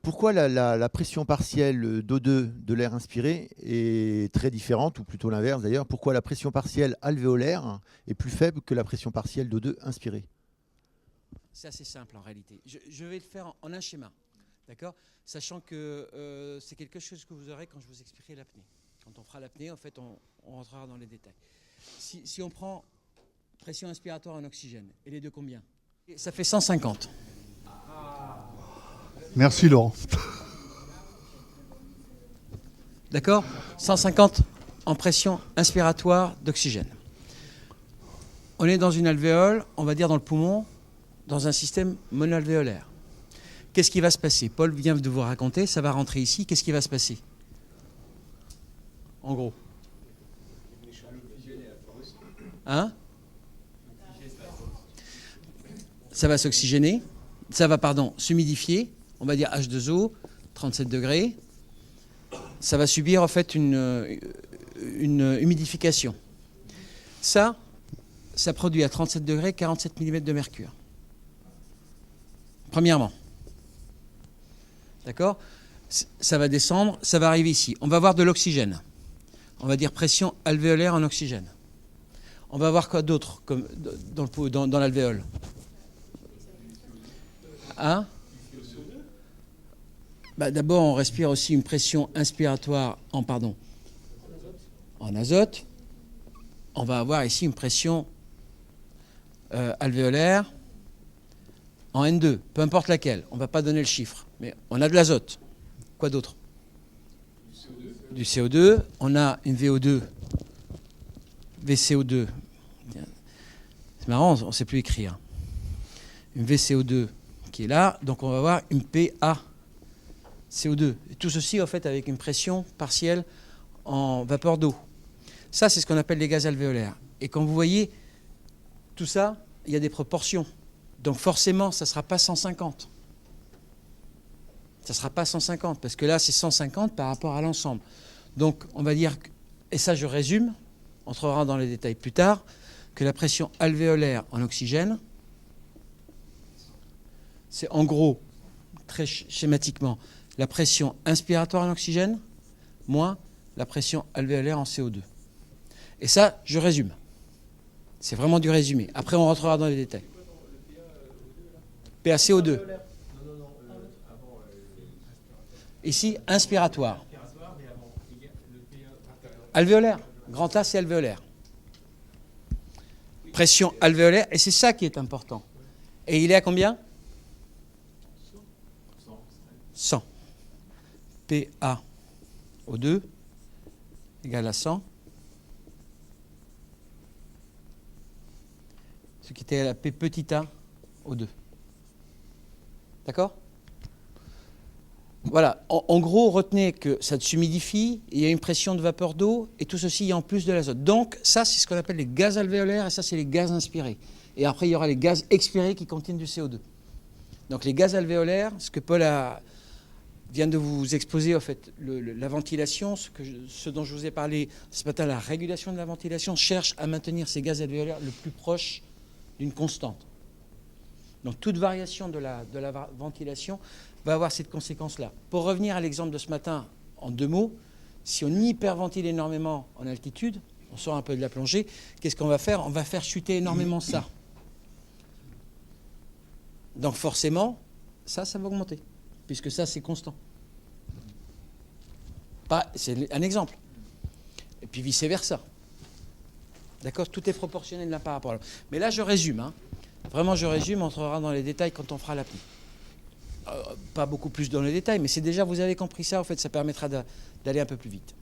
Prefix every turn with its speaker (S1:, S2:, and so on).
S1: Pourquoi la pression partielle d'O2 de l'air inspiré est très différente, ou plutôt l'inverse d'ailleurs? Pourquoi la pression partielle alvéolaire est plus faible que la pression partielle d'O2 inspiré?
S2: C'est assez simple en réalité. Je vais le faire en un schéma, d'accord? Sachant que c'est quelque chose que vous aurez quand je vous expliquerai l'apnée. Quand on fera l'apnée, en fait, on rentrera dans les détails. Si on prend pression inspiratoire en oxygène, elle est de combien? Ça fait 150.
S3: Merci Laurent.
S2: D'accord? 150 en pression inspiratoire d'oxygène. On est dans une alvéole, on va dire dans le poumon, dans un système monoalvéolaire. Qu'est-ce qui va se passer? Paul vient de vous raconter, ça va rentrer ici. Qu'est-ce qui va se passer? En gros. Hein? Ça va s'oxygéner, ça va, s'humidifier, on va dire H2O, 37 degrés. Ça va subir en fait une humidification. Ça produit à 37 degrés 47 mm de mercure. Premièrement. D'accord? Ça va descendre, ça va arriver ici. On va avoir de l'oxygène. On va dire pression alvéolaire en oxygène. On va avoir quoi d'autre comme dans l'alvéole? Hein? D'abord, on respire aussi une pression inspiratoire en azote. On va avoir ici une pression alvéolaire en N2, peu importe laquelle. On ne va pas donner le chiffre, mais on a de l'azote. Quoi d'autre? Du CO2. On a une VO2, VCO2. C'est marrant, on ne sait plus écrire. Une VCO2 qui est là, donc on va avoir une PaCO2. Et tout ceci, en fait, avec une pression partielle en vapeur d'eau. Ça, c'est ce qu'on appelle les gaz alvéolaires. Et quand vous voyez tout ça, il y a des proportions. Donc forcément, ça ne sera pas 150. Ça ne sera pas 150, parce que là, c'est 150 par rapport à l'ensemble. Donc, on va dire, et ça, je résume, on entrera dans les détails plus tard, que la pression alvéolaire en oxygène, c'est en gros, très schématiquement, la pression inspiratoire en oxygène moins la pression alvéolaire en CO2. Et ça, je résume. C'est vraiment du résumé. Après, on rentrera dans les détails. PaCO2. Ici, inspiratoire. Alvéolaire. Grand A, c'est alvéolaire. Pression alvéolaire, et c'est ça qui est important. Et il est à combien? 100. PaO2 égale à 100. Ce qui était à la P petit a O2. D'accord? Voilà. En gros, retenez que ça s'humidifie, il y a une pression de vapeur d'eau, et tout ceci, il y a en plus de l'azote. Donc, ça, c'est ce qu'on appelle les gaz alvéolaires, et ça, c'est les gaz inspirés. Et après, il y aura les gaz expirés qui contiennent du CO2. Donc, les gaz alvéolaires, ce que Paul vient de vous exposer, en fait, la ventilation, ce dont je vous ai parlé ce matin, la régulation de la ventilation, cherche à maintenir ces gaz alvéolaires le plus proche d'une constante. Donc, toute variation de la ventilation va avoir cette conséquence-là. Pour revenir à l'exemple de ce matin, en 2 mots, si on hyperventile énormément en altitude, on sort un peu de la plongée, qu'est-ce qu'on va faire? On va faire chuter énormément ça. Donc forcément, ça va augmenter, puisque ça, c'est constant. C'est un exemple. Et puis vice-versa. D'accord? Tout est proportionnel l'un par rapport à l'autre. Mais là, je résume. Hein. Vraiment, je résume, on entrera dans les détails quand on fera l'apnée. Pas beaucoup plus dans les détails, mais c'est déjà, vous avez compris ça, en fait, ça permettra d'aller un peu plus vite.